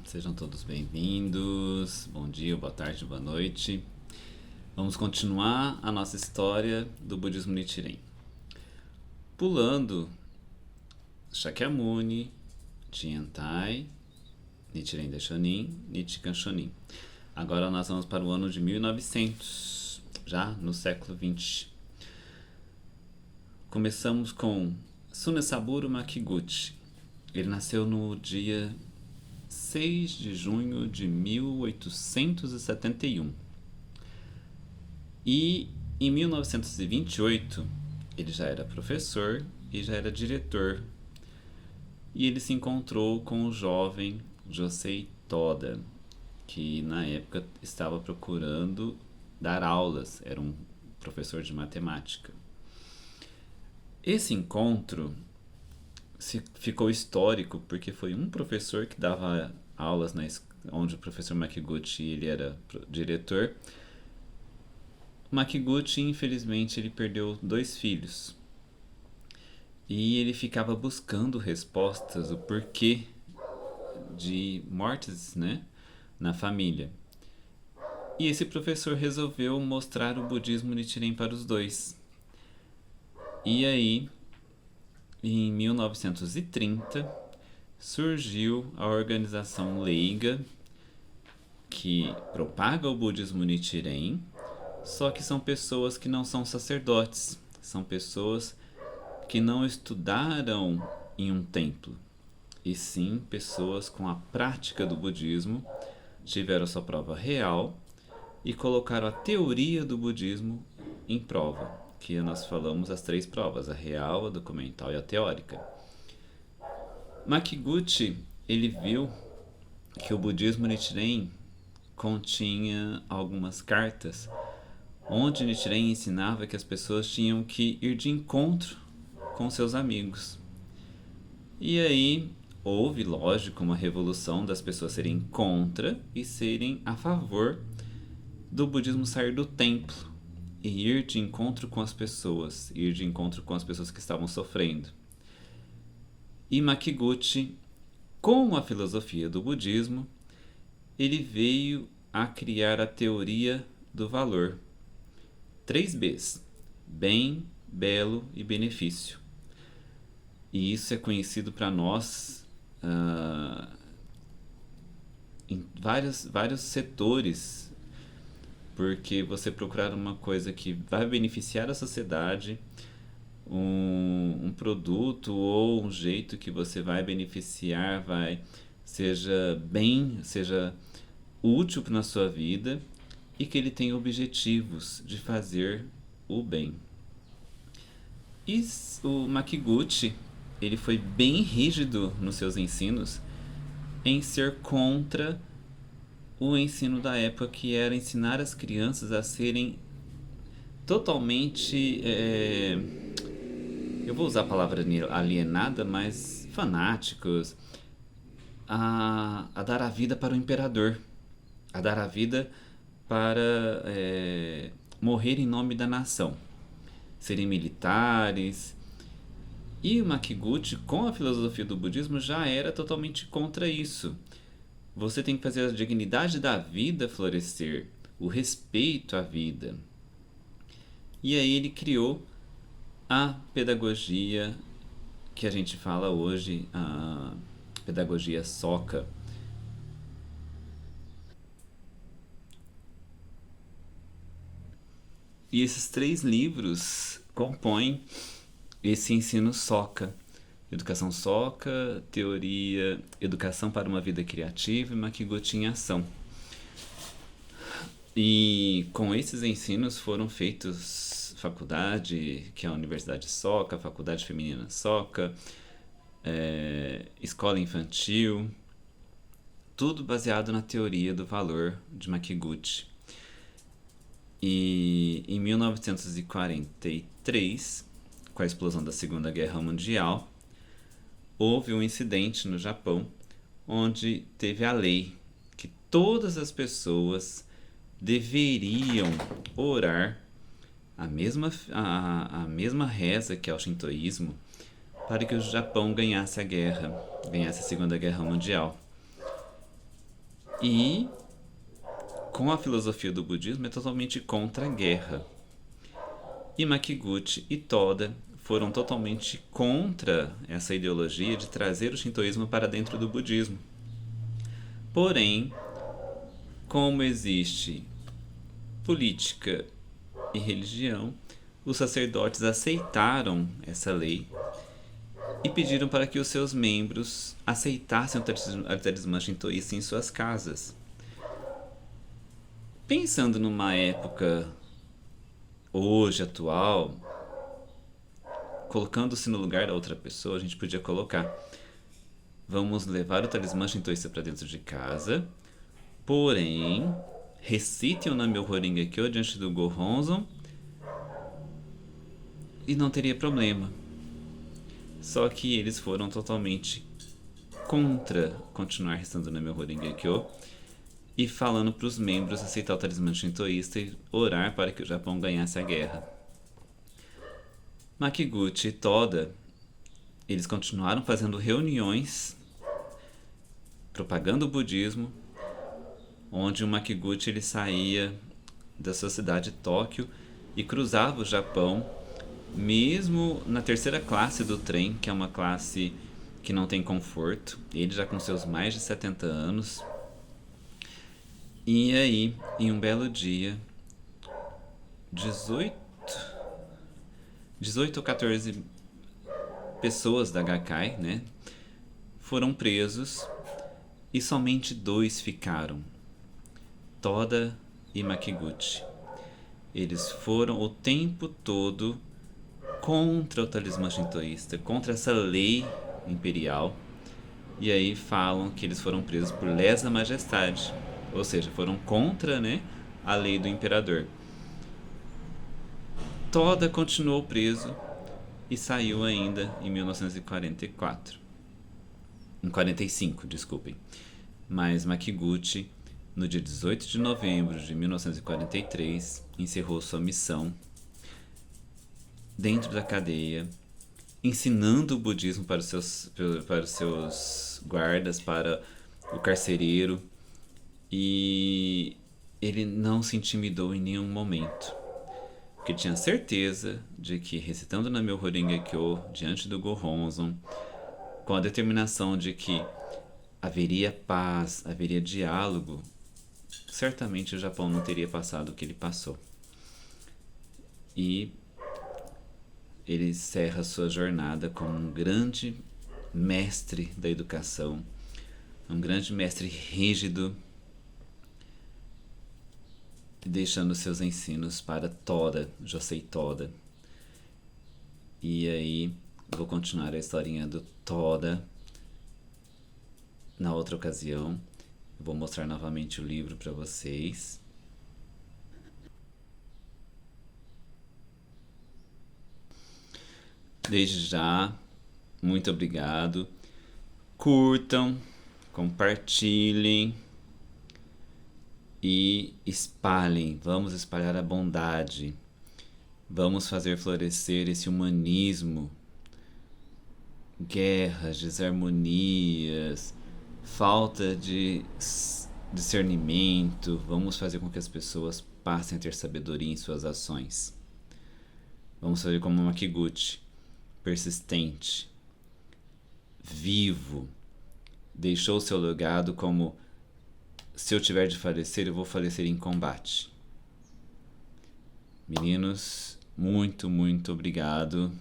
Sejam todos bem-vindos. Bom dia, boa tarde, boa noite. Vamos continuar a nossa história do budismo Nichiren. Pulando Shakyamuni, Tiantai, Nichiren Daishonin, Nichikan Shonin. Agora nós vamos para o ano de 1900, já no século XX. Começamos com Sunesaburo Makiguchi. Ele nasceu no dia 6 de junho de 1871. E em 1928 ele já era professor e já era diretor. E ele se encontrou com o jovem Josei Toda, que na época estava procurando dar aulas, era um professor de matemática. Esse encontro ficou histórico porque foi um professor que dava aulas onde o professor Makiguchi ele era diretor. Makiguchi, infelizmente, ele perdeu 2 filhos e ele ficava buscando respostas, o porquê de mortes, na família. E esse professor resolveu mostrar o budismo Nichiren para os dois. E aí, em 1930, surgiu a organização leiga que propaga o budismo Nichiren, só que são pessoas que não são sacerdotes, são pessoas que não estudaram em um templo, e sim pessoas com a prática do budismo, tiveram sua prova real e colocaram a teoria do budismo em prova, que nós falamos as 3 provas, a real, a documental e a teórica. Makiguchi, ele viu que o budismo Nichiren continha algumas cartas onde Nichiren ensinava que as pessoas tinham que ir de encontro com seus amigos. E aí houve, lógico, uma revolução das pessoas serem contra e serem a favor do budismo sair do templo e ir de encontro com as pessoas, ir de encontro com as pessoas que estavam sofrendo. E Makiguchi, com a filosofia do budismo, ele veio a criar a teoria do valor. 3 Bs: bem, belo e benefício. E isso é conhecido para nós em vários setores, porque você procurar uma coisa que vai beneficiar a sociedade, um produto ou um jeito que você vai beneficiar, seja útil na sua vida e que ele tenha objetivos de fazer o bem. E o Makiguchi, ele foi bem rígido nos seus ensinos em ser contra o ensino da época, que era ensinar as crianças a serem totalmente, eu vou usar a palavra alienada, mas fanáticos, a dar a vida para o imperador, a dar a vida para morrer em nome da nação, serem militares. E o Makiguchi, com a filosofia do budismo, já era totalmente contra isso. Você tem que fazer a dignidade da vida florescer, o respeito à vida. E aí ele criou a pedagogia que a gente fala hoje, a pedagogia Soka. E esses 3 livros compõem esse ensino Soka. Educação Soka, teoria, educação para uma vida criativa e Makiguchi em ação. E com esses ensinos foram feitos faculdade, que é a Universidade Soka, Faculdade Feminina Soka, escola infantil, tudo baseado na teoria do valor de Makiguchi. E em 1943, com a explosão da Segunda Guerra Mundial, houve um incidente no Japão onde teve a lei que todas as pessoas deveriam orar a mesma reza que é o shintoísmo para que o Japão ganhasse a Segunda Guerra Mundial. E com a filosofia do budismo é totalmente contra a guerra. E Makiguchi e Toda foram totalmente contra essa ideologia de trazer o shintoísmo para dentro do budismo. Porém, como existe política e religião, os sacerdotes aceitaram essa lei e pediram para que os seus membros aceitassem o talismã shintoísta em suas casas. Pensando numa época hoje, atual, colocando-se no lugar da outra pessoa, a gente podia colocar: vamos levar o talismã shintoísta para dentro de casa, porém, recite o Namyo Horingekyo diante do Gohonzon e não teria problema. Só que eles foram totalmente contra continuar recitando o Namyo Horingekyo e falando para os membros aceitar o talismã shintoísta e orar para que o Japão ganhasse a guerra. Makiguchi e Toda, eles continuaram fazendo reuniões propagando o budismo, onde o Makiguchi ele saía da sua cidade Tóquio e cruzava o Japão, mesmo na terceira classe do trem, que é uma classe que não tem conforto, ele já com seus mais de 70 anos. E aí, em um belo dia, 18 ou 14 pessoas da Gakkai, né, foram presos e somente 2 ficaram, Toda e Makiguchi. Eles foram o tempo todo contra o talismã shintoísta, contra essa lei imperial, e aí falam que eles foram presos por lesa majestade, ou seja, foram contra, né, a lei do imperador. Toda continuou preso e saiu ainda em 1944. Em 45, desculpem. Mas Makiguchi, no dia 18 de novembro de 1943, encerrou sua missão dentro da cadeia, ensinando o budismo para os seus guardas, para o carcereiro, e ele não se intimidou em nenhum momento, porque tinha certeza de que recitando Namyo Horingekyo diante do Gohonzon, com a determinação de que haveria paz, haveria diálogo, certamente o Japão não teria passado o que ele passou. E ele encerra sua jornada como um grande mestre da educação, um grande mestre rígido, deixando seus ensinos para Toda, Josei Toda. E aí vou continuar a historinha do Toda na outra ocasião. Vou mostrar novamente o livro para vocês. Desde já, muito obrigado. Curtam, compartilhem e espalhem. Vamos espalhar a bondade. Vamos fazer florescer esse humanismo. Guerras, desarmonias, falta de discernimento. Vamos fazer com que as pessoas passem a ter sabedoria em suas ações. Vamos fazer como Makiguchi, persistente, vivo, deixou seu legado como: se eu tiver de falecer, eu vou falecer em combate. Meninos, muito, muito obrigado.